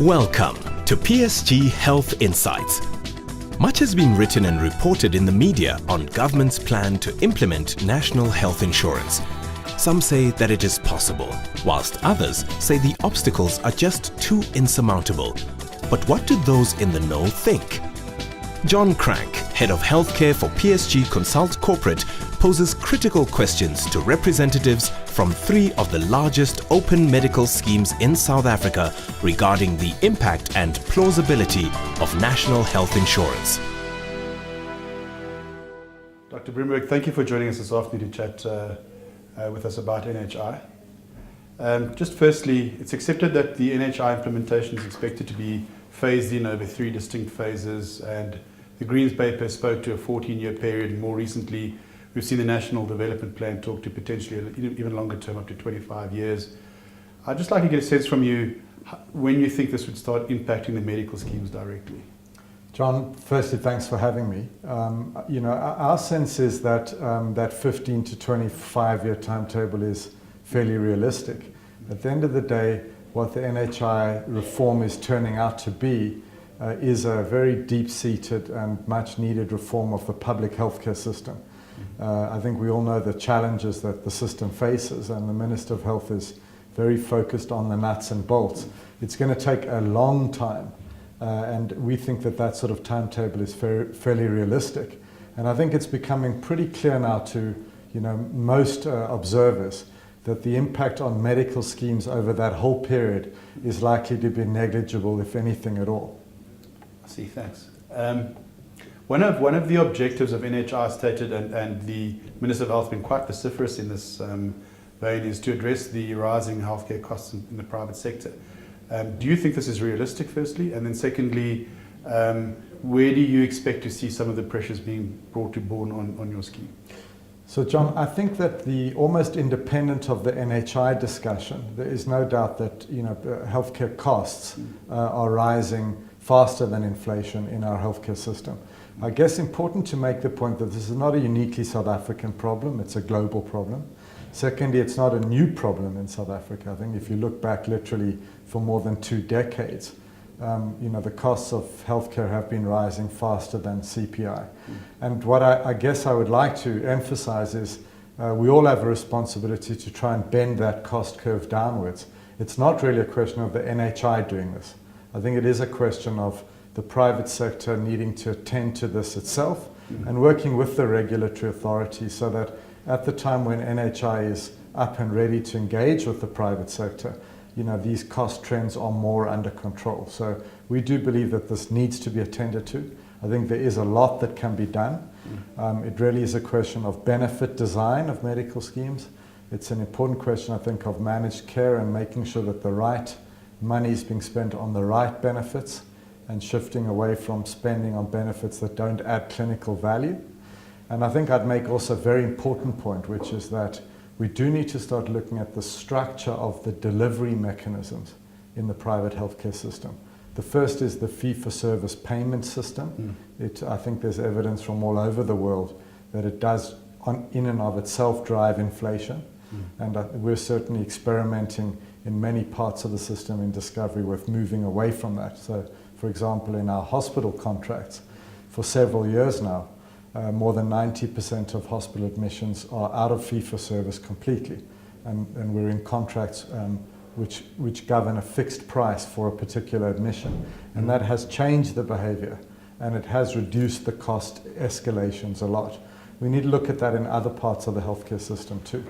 Welcome to PSG Health Insights. Much has been written and reported in the media on government's plan to implement national health insurance. Some say that it is possible, whilst others say the obstacles are just too insurmountable. But what do those in the know think? John Cranke, Head of Healthcare for PSG Konsult Corporate, poses critical questions to representatives from three of the largest open medical schemes in South Africa regarding the impact and plausibility of national health insurance. Dr. Broomberg, thank you for joining us this afternoon to chat with us about NHI. Just firstly, it's accepted that the NHI implementation is expected to be phased in over 3 distinct phases, and the Greens paper spoke to a 14-year period, and more recently we've seen the National Development Plan talk to potentially even longer term, up to 25 years. I'd just like to get a sense from you when you think this would start impacting the medical schemes directly. John, firstly, thanks for having me. Our sense is that that 15 to 25-year timetable is fairly realistic. At the end of the day, what the NHI reform is turning out to be is a very deep-seated and much-needed reform of the public healthcare system. I think we all know the challenges that the system faces, and the Minister of Health is very focused on the nuts and bolts. It's going to take a long time, and we think that that sort of timetable is fairly realistic. And I think it's becoming pretty clear now to most observers that the impact on medical schemes over that whole period is likely to be negligible, if anything at all. I see, thanks. One of the objectives of NHI stated, and the Minister of Health has been quite vociferous in this vein, is to address the rising healthcare costs in the private sector. Do you think this is realistic, firstly? And then secondly, where do you expect to see some of the pressures being brought to bear on your scheme? So John, I think that almost independent of the NHI discussion, there is no doubt that healthcare costs are rising faster than inflation in our healthcare system. I guess important to make the point that this is not a uniquely South African problem, it's a global problem. Secondly, it's not a new problem in South Africa. I think if you look back literally for more than 2 decades, the costs of healthcare have been rising faster than CPI. And what I guess I would like to emphasize is we all have a responsibility to try and bend that cost curve downwards. It's not really a question of the NHI doing this. I think it is a question of the private sector needing to attend to this itself and working with the regulatory authorities so that at the time when NHI is up and ready to engage with the private sector, these cost trends are more under control. So we do believe that this needs to be attended to. I think there is a lot that can be done. It really is a question of benefit design of medical schemes. It's an important question, I think, of managed care and making sure that the right money is being spent on the right benefits and shifting away from spending on benefits that don't add clinical value. And I think I'd make also a very important point, which is that we do need to start looking at the structure of the delivery mechanisms in the private healthcare system. The first is the fee-for-service payment system. I think there's evidence from all over the world that it does in and of itself drive inflation. And we're certainly experimenting in many parts of the system in Discovery with moving away from that. So, for example, in our hospital contracts, for several years now, more than 90% of hospital admissions are out of fee-for-service completely. And we're in contracts which govern a fixed price for a particular admission. And that has changed the behavior, and it has reduced the cost escalations a lot. We need to look at that in other parts of the healthcare system too.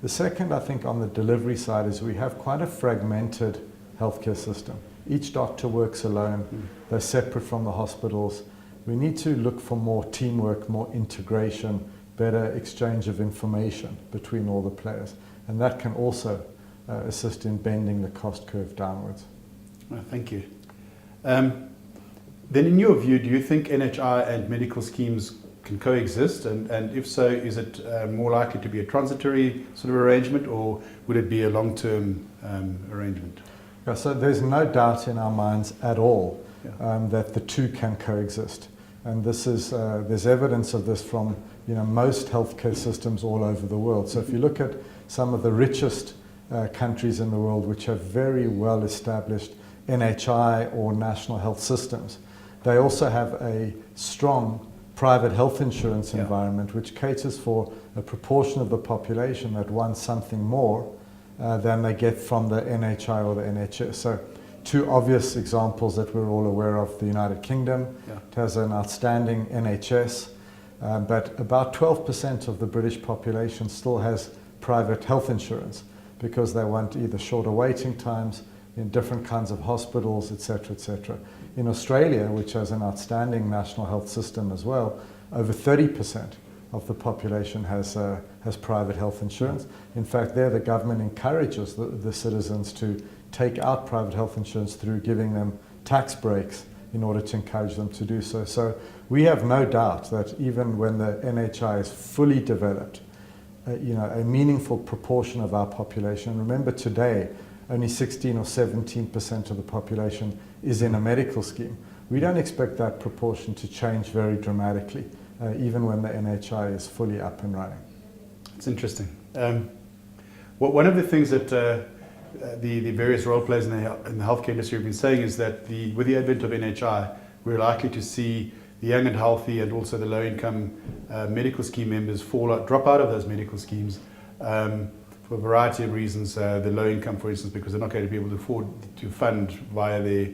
The second, I think, on the delivery side is we have quite a fragmented healthcare system. Each doctor works alone, they're separate from the hospitals. We need to look for more teamwork, more integration, better exchange of information between all the players. And that can also assist in bending the cost curve downwards. Thank you. Then in your view, do you think NHI and medical schemes can coexist? And if so, is it more likely to be a transitory sort of arrangement, or would it be a long-term arrangement? Yeah, so there's no doubt in our minds at all that the two can coexist. And this is there's evidence of this from most healthcare systems all over the world. So if you look at some of the richest countries in the world which have very well established NHI or national health systems. They also have a strong private health insurance environment which caters for a proportion of the population that wants something more than they get from the NHI or the NHS. So two obvious examples that we're all aware of: the United Kingdom. It has an outstanding NHS, but about 12% of the British population still has private health insurance because they want either shorter waiting times in different kinds of hospitals, etc., etc. In Australia, which has an outstanding national health system as well, over 30% of the population has private health insurance. In fact, there the government encourages the citizens to take out private health insurance through giving them tax breaks in order to encourage them to do so. So we have no doubt that even when the NHI is fully developed, a meaningful proportion of our population, remember today, only 16 or 17% of the population is in a medical scheme. We don't expect that proportion to change very dramatically, even when the NHI is fully up and running. It's interesting. One of the things that the various role players in the healthcare industry have been saying is that with the advent of NHI, we're likely to see the young and healthy and also the low-income medical scheme members drop out of those medical schemes for a variety of reasons. The low income, for instance, because they're not going to be able to afford to fund via their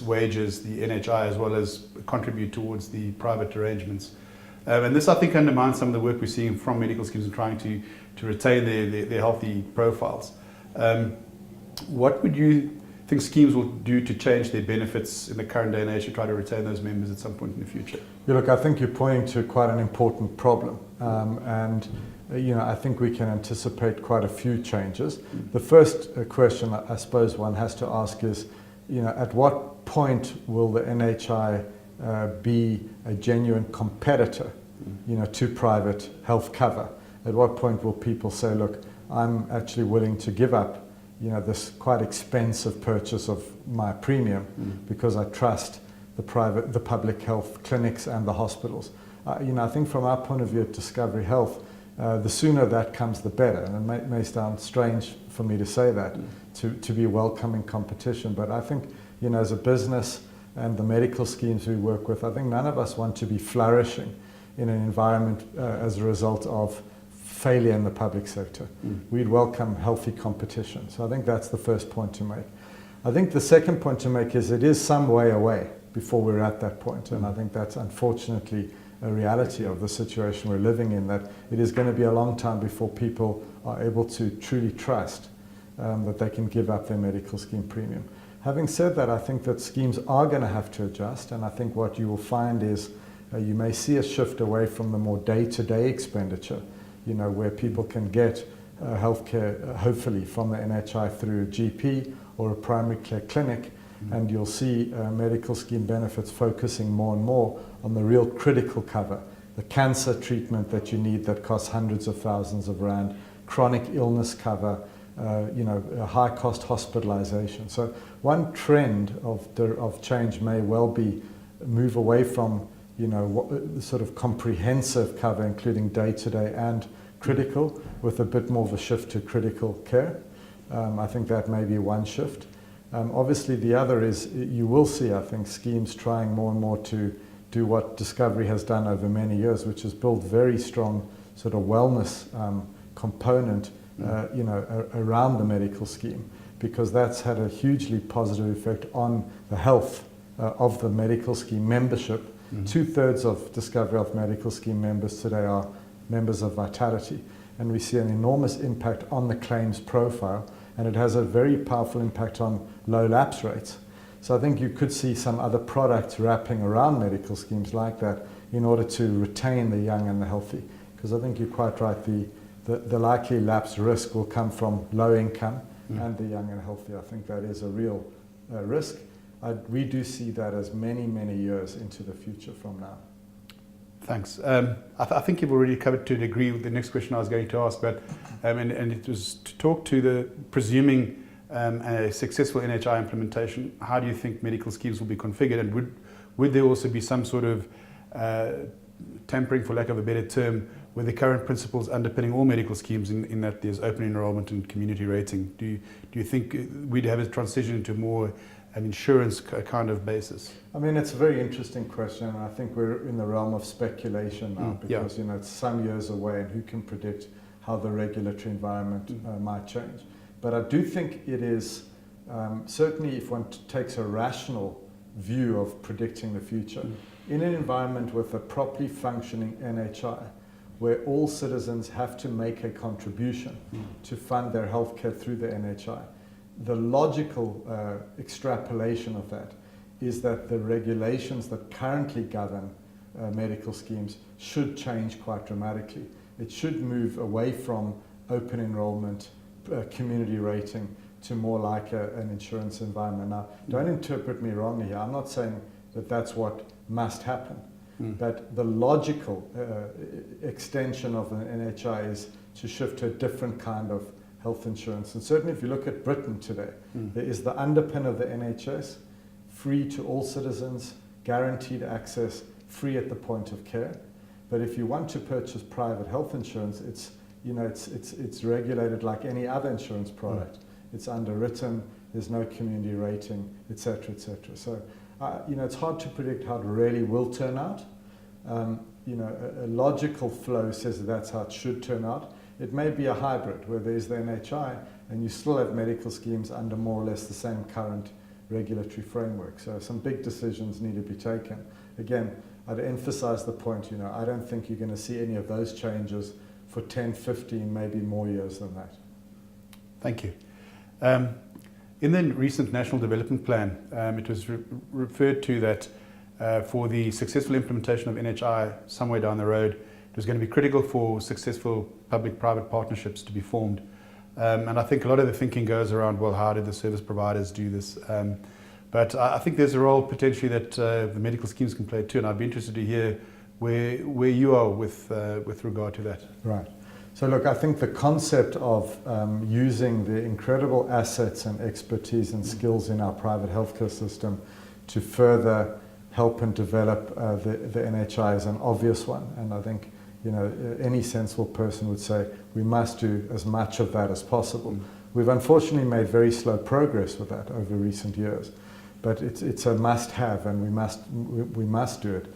wages, the NHI, as well as contribute towards the private arrangements. And this, I think, undermines some of the work we're seeing from medical schemes and trying to retain their healthy profiles. What would you think schemes will do to change their benefits in the current day and age to try to retain those members at some point in the future? Yeah, look, I think you're pointing to quite an important problem. I think we can anticipate quite a few changes. The first question I suppose one has to ask is, at what point will the NHI be a genuine competitor, to private health cover? At what point will people say, look, I'm actually willing to give up, this quite expensive purchase of my premium because I trust the public health clinics and the hospitals? I think from our point of view at Discovery Health, the sooner that comes, the better. And it may sound strange for me to say that, to be welcoming competition. But I think, as a business and the medical schemes we work with, I think none of us want to be flourishing in an environment as a result of failure in the public sector. We'd welcome healthy competition. So I think that's the first point to make. I think the second point to make is it is some way away before we're at that point. And I think that's unfortunately a reality of the situation we're living in, that it is going to be a long time before people are able to truly trust that they can give up their medical scheme premium. Having said that, I think that schemes are going to have to adjust, and I think what you will find is you may see a shift away from the more day-to-day expenditure, where people can get healthcare, hopefully from the NHI through a GP or a primary care clinic, and you'll see medical scheme benefits focusing more and more on the real critical cover, the cancer treatment that you need that costs hundreds of thousands of rand, chronic illness cover, high-cost hospitalization. So one trend of change may well be move away from sort of comprehensive cover, including day-to-day and critical, with a bit more of a shift to critical care. I think that may be one shift. Obviously, the other is you will see, I think, schemes trying more and more to do what Discovery has done over many years, which is build very strong sort of wellness component, around the medical scheme, because that's had a hugely positive effect on the health of the medical scheme membership. 2/3 of Discovery Health medical scheme members today are members of Vitality, and we see an enormous impact on the claims profile, and it has a very powerful impact on low lapse rates. So I think you could see some other products wrapping around medical schemes like that in order to retain the young and the healthy, because I think you're quite right, the likely lapse risk will come from low income and the young and healthy. I think that is a real risk. We do see that as many, many years into the future from now. Thanks. I think you've already covered to a degree with the next question I was going to ask, but and it was to talk to the presuming a successful NHI implementation. How do you think medical schemes will be configured, and would there also be some sort of tampering, for lack of a better term, with the current principles underpinning all medical schemes in that there's open enrollment and community rating? Do you think we'd have a transition into more an insurance kind of basis? I mean, it's a very interesting question, and I think we're in the realm of speculation now because it's some years away, and who can predict how the regulatory environment might change. But I do think it is certainly, if one takes a rational view of predicting the future, in an environment with a properly functioning NHI, where all citizens have to make a contribution to fund their healthcare through the NHI, the logical extrapolation of that is that the regulations that currently govern medical schemes should change quite dramatically. It should move away from open enrollment, community rating, to more like an insurance environment. Now, don't interpret me wrongly here. I'm not saying that that's what must happen. But the logical extension of an NHI is to shift to a different kind of health insurance. And certainly if you look at Britain today, there is the underpin of the NHS, free to all citizens, guaranteed access, free at the point of care. But if you want to purchase private health insurance, it's regulated like any other insurance product. It's underwritten, there's no community rating, etc., etc. So, it's hard to predict how it really will turn out. A logical flow says that that's how it should turn out. It may be a hybrid where there's the NHI and you still have medical schemes under more or less the same current regulatory framework. So some big decisions need to be taken. Again, I'd emphasize the point, I don't think you're going to see any of those changes for 10, 15, maybe more years than that. Thank you. In the recent National Development Plan, it was referred to that for the successful implementation of NHI somewhere down the road, it was going to be critical for successful public-private partnerships to be formed. And I think a lot of the thinking goes around, well, how did the service providers do this? But I think there's a role potentially that the medical schemes can play too, and I'd be interested to hear where you are with regard to that. Right. So look, I think the concept of using the incredible assets and expertise and skills in our private healthcare system to further help and develop the NHI is an obvious one. And I think any sensible person would say we must do as much of that as possible. We've unfortunately made very slow progress with that over recent years, but it's a must-have, and we must do it.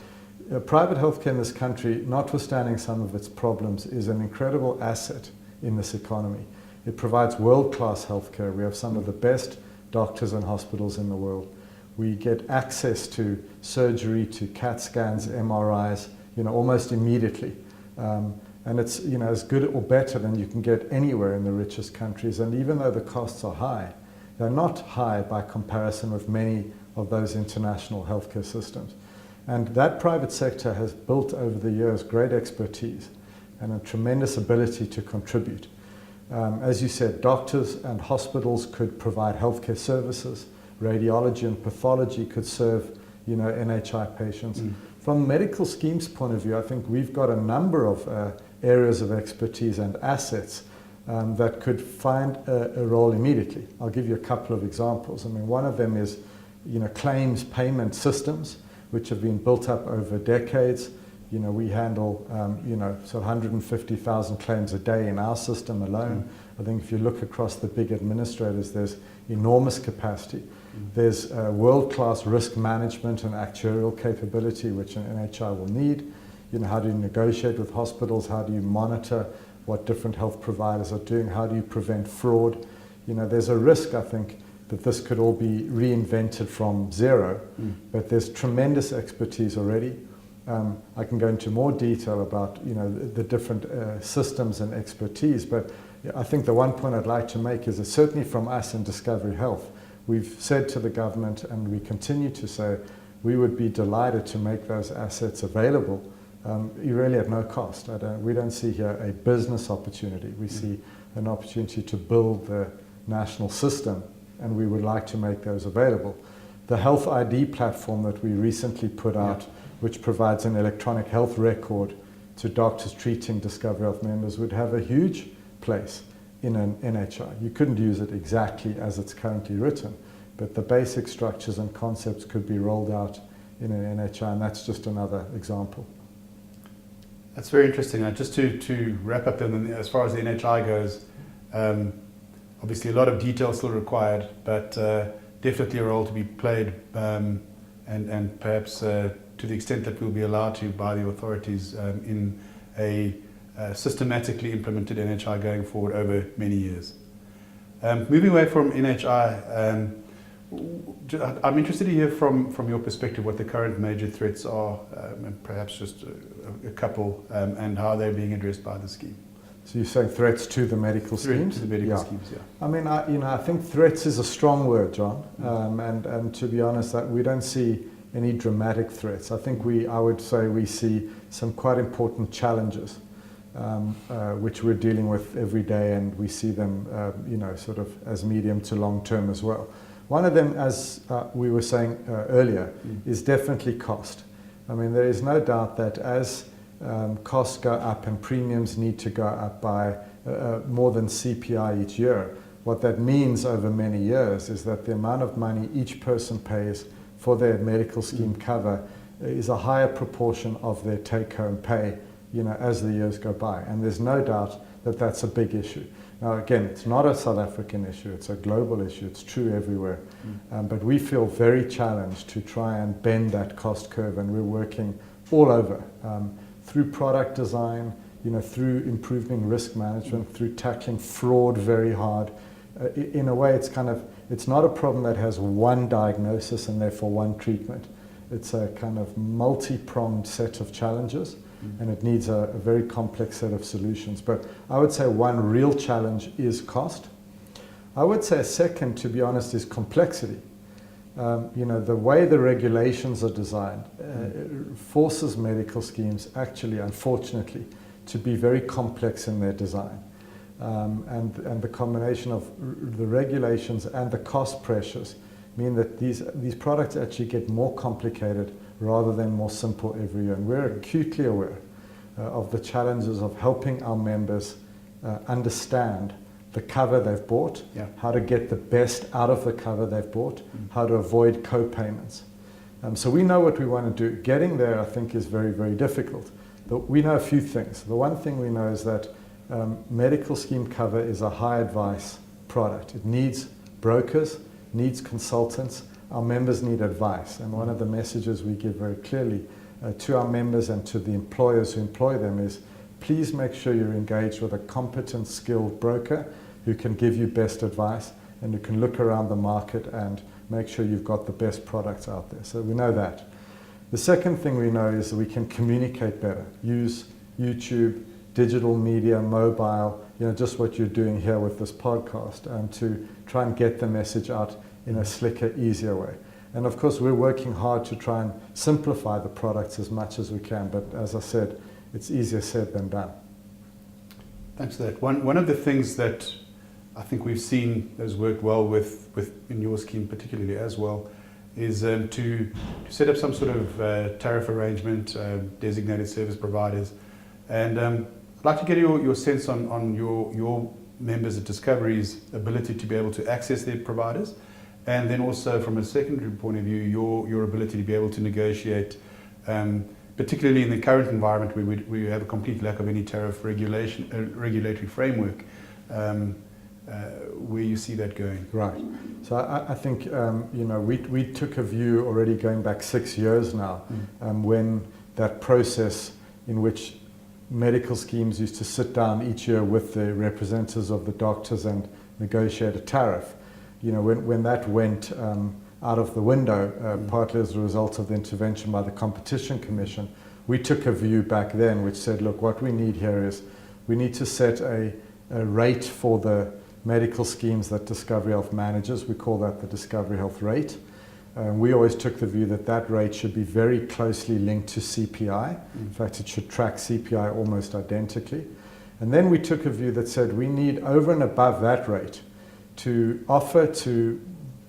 Private healthcare in this country, notwithstanding some of its problems, is an incredible asset in this economy. It provides world-class healthcare. We have some of the best doctors and hospitals in the world. We get access to surgery, to CAT scans, MRIs, almost immediately. And it's as good or better than you can get anywhere in the richest countries. And even though the costs are high, they're not high by comparison with many of those international healthcare systems. And that private sector has built over the years great expertise and a tremendous ability to contribute. As you said, doctors and hospitals could provide healthcare services. Radiology and pathology could serve, NHI patients. From a medical schemes point of view, I think we've got a number of areas of expertise and assets that could find a role immediately. I'll give you a couple of examples. I mean, one of them is, claims payment systems, which have been built up over decades. We handle, so 150,000 claims a day in our system alone. I think if you look across the big administrators, there's enormous capacity. There's world-class risk management and actuarial capability, which an NHI will need. How do you negotiate with hospitals? How do you monitor what different health providers are doing? How do you prevent fraud? There's a risk, I think, that this could all be reinvented from zero, but there's tremendous expertise already. I can go into more detail about the different systems and expertise, but I think the one point I'd like to make is that certainly from us in Discovery Health, we've said to the government, and we continue to say, we would be delighted to make those assets available, really at no cost. We don't see here a business opportunity. We see an opportunity to build the national system, and we would like to make those available. The Health ID platform that we recently put out, which provides an electronic health record to doctors treating Discovery Health members, would have a huge place in an NHI. You couldn't use it exactly as it's currently written, but the basic structures and concepts could be rolled out in an NHI, and that's just another example. That's very interesting. Just to wrap up, then, as far as the NHI goes, obviously a lot of detail still required, but definitely a role to be played, and perhaps to the extent that we'll be allowed to by the authorities in a systematically implemented NHI going forward over many years. Moving away from NHI, I'm interested to hear from your perspective what the current major threats are, and perhaps just a couple, and how they're being addressed by the scheme. So you're saying threats to the medical schemes? To the medical schemes, yeah. I mean, I think threats is a strong word, John, and to be honest, we don't see any dramatic threats. I think I would say we see some quite important challenges, which we're dealing with every day, and we see them, sort of as medium to long term as well. One of them, as we were saying earlier, is definitely cost. I mean, there is no doubt that as costs go up and premiums need to go up by more than CPI each year, what that means over many years is that the amount of money each person pays for their medical scheme cover is a higher proportion of their take-home pay, as the years go by. And there's no doubt that that's a big issue. Now, again, it's not a South African issue, it's a global issue, it's true everywhere. But we feel very challenged to try and bend that cost curve, and we're working all over, through product design, through improving risk management, through tackling fraud very hard. In a way, it's not a problem that has one diagnosis and therefore one treatment. It's a kind of multi-pronged set of challenges, and it needs a very complex set of solutions. But I would say one real challenge is cost. I would say a second, to be honest, is complexity. The way the regulations are designed forces medical schemes actually, unfortunately, to be very complex in their design. And the combination of the regulations and the cost pressures mean that these products actually get more complicated rather than more simple every year. And we're acutely aware of the challenges of helping our members understand the cover they've bought, how to get the best out of the cover they've bought, how to avoid co-payments. So we know what we want to do. Getting there, I think, is very, very difficult. But we know a few things. The one thing we know is that medical scheme cover is a high advice product. It needs brokers, needs consultants. Our members need advice. And one of the messages we give very clearly to our members and to the employers who employ them is, please make sure you're engaged with a competent, skilled broker who can give you best advice and who can look around the market and make sure you've got the best products out there. So we know that. The second thing we know is that we can communicate better, use YouTube, digital media, mobile, just what you're doing here with this podcast, and to try and get the message out in a slicker, easier way. And of course, we're working hard to try and simplify the products as much as we can, but as I said, it's easier said than done. Thanks for that. One of the things that I think we've seen has worked well with in your scheme particularly as well is to set up some sort of tariff arrangement, designated service providers. And I'd like to get your sense on your members at Discovery's ability to be able to access their providers, and then also from a secondary point of view, your ability to be able to negotiate, particularly in the current environment where we have a complete lack of any tariff regulatory framework, where you see that going. Right. So I think we took a view already going back 6 years now, when that process in which medical schemes used to sit down each year with the representatives of the doctors and negotiate a tariff. When that went out of the window, partly as a result of the intervention by the Competition Commission, we took a view back then which said, look, what we need here is we need to set a rate for the medical schemes that Discovery Health manages. We call that the Discovery Health rate. We always took the view that that rate should be very closely linked to CPI. In fact, it should track CPI almost identically. And then we took a view that said we need, over and above that rate, to offer to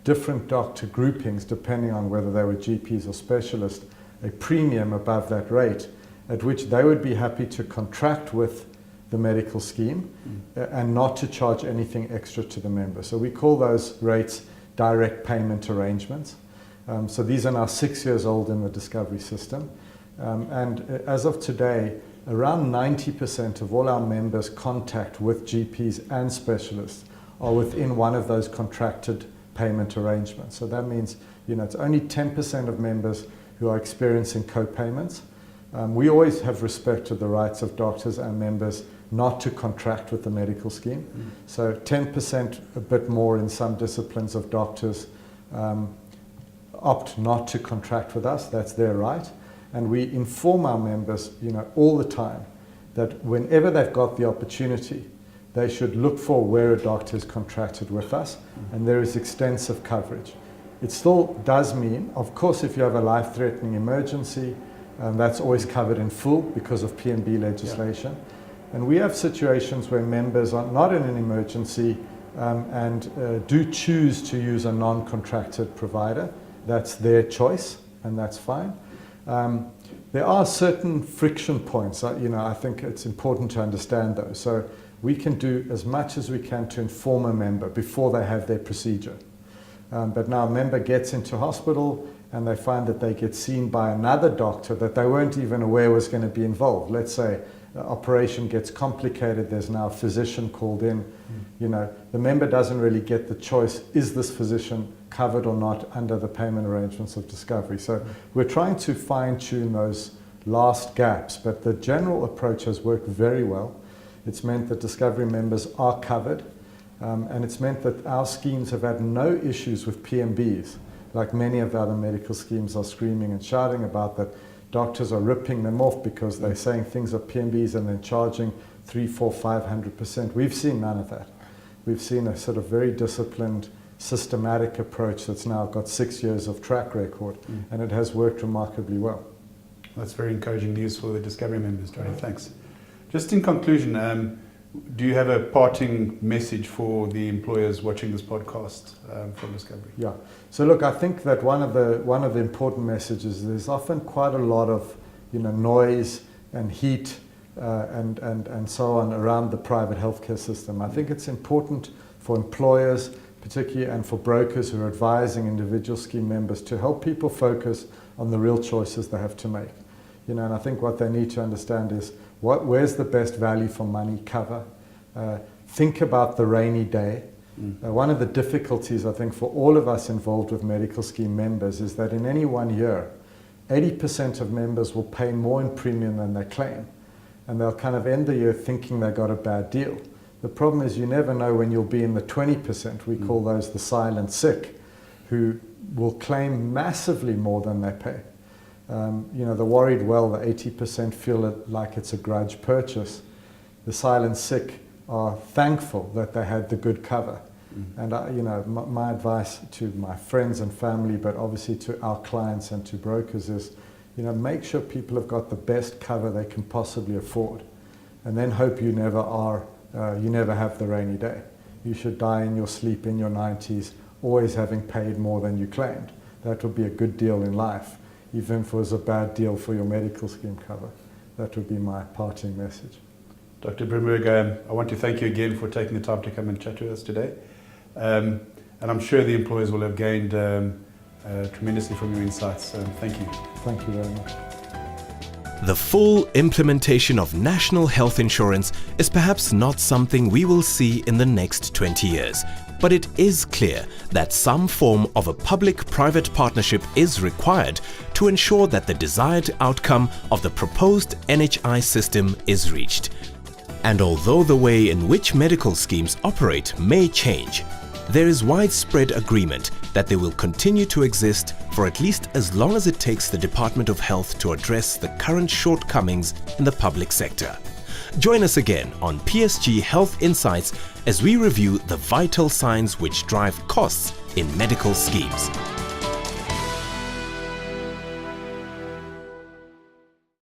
different doctor groupings, depending on whether they were GPs or specialists, a premium above that rate, at which they would be happy to contract with the medical scheme and not to charge anything extra to the member. So we call those rates direct payment arrangements. So these are now 6 years old in the Discovery system. And as of today, around 90% of all our members' contact with GPs and specialists are within one of those contracted payment arrangements. So that means, it's only 10% of members who are experiencing co-payments. We always have respect to the rights of doctors and members not to contract with the medical scheme. So 10%, a bit more in some disciplines of doctors, opt not to contract with us. That's their right. And we inform our members, all the time that whenever they've got the opportunity, they should look for where a doctor is contracted with us, and there is extensive coverage. It still does mean, of course, if you have a life-threatening emergency, that's always covered in full because of PMB legislation. Yeah. And we have situations where members are not in an emergency and do choose to use a non-contracted provider. That's their choice, and that's fine. There are certain friction points. I think it's important to understand those. So we can do as much as we can to inform a member before they have their procedure. But now a member gets into hospital and they find that they get seen by another doctor that they weren't even aware was going to be involved. Let's say the operation gets complicated, there's now a physician called in. The member doesn't really get the choice, is this physician covered or not under the payment arrangements of Discovery? So we're trying to fine-tune those last gaps, but the general approach has worked very well. It's meant that Discovery members are covered, and it's meant that our schemes have had no issues with PMBs, like many of the other medical schemes are screaming and shouting about, that doctors are ripping them off because they're saying things are PMBs and then charging 300%, 400%, 500%. We've seen none of that. We've seen a sort of very disciplined, systematic approach that's now got 6 years of track record, and it has worked remarkably well. That's very encouraging news for the Discovery members, Johnny. Thanks. Just in conclusion, do you have a parting message for the employers watching this podcast from Discovery? Yeah. So look, I think that one of the important messages is there's often quite a lot of noise and heat and so on around the private healthcare system. I think it's important for employers, particularly, and for brokers who are advising individual scheme members to help people focus on the real choices they have to make. And I think what they need to understand is where's the best value for money cover. Think about the rainy day. One of the difficulties, I think, for all of us involved with medical scheme members is that in any 1 year, 80% of members will pay more in premium than they claim. And they'll kind of end the year thinking they got a bad deal. The problem is you never know when you'll be in the 20%, we call those the silent sick, who will claim massively more than they pay. The worried well, the 80% feel it like it's a grudge purchase. The silent sick are thankful that they had the good cover. And my advice to my friends and family, but obviously to our clients and to brokers is, make sure people have got the best cover they can possibly afford, and then hope you never have the rainy day. You should die in your sleep in your 90s, always having paid more than you claimed. That would be a good deal in life, even if it was a bad deal for your medical scheme cover. That would be my parting message. Dr. Broomberg, I want to thank you again for taking the time to come and chat to us today. And I'm sure the employers will have gained tremendously from your insights. Thank you. Thank you very much. The full implementation of national health insurance is perhaps not something we will see in the next 20 years, but it is clear that some form of a public-private partnership is required to ensure that the desired outcome of the proposed NHI system is reached. And although the way in which medical schemes operate may change, there is widespread agreement that they will continue to exist for at least as long as it takes the Department of Health to address the current shortcomings in the public sector. Join us again on PSG Health Insights as we review the vital signs which drive costs in medical schemes.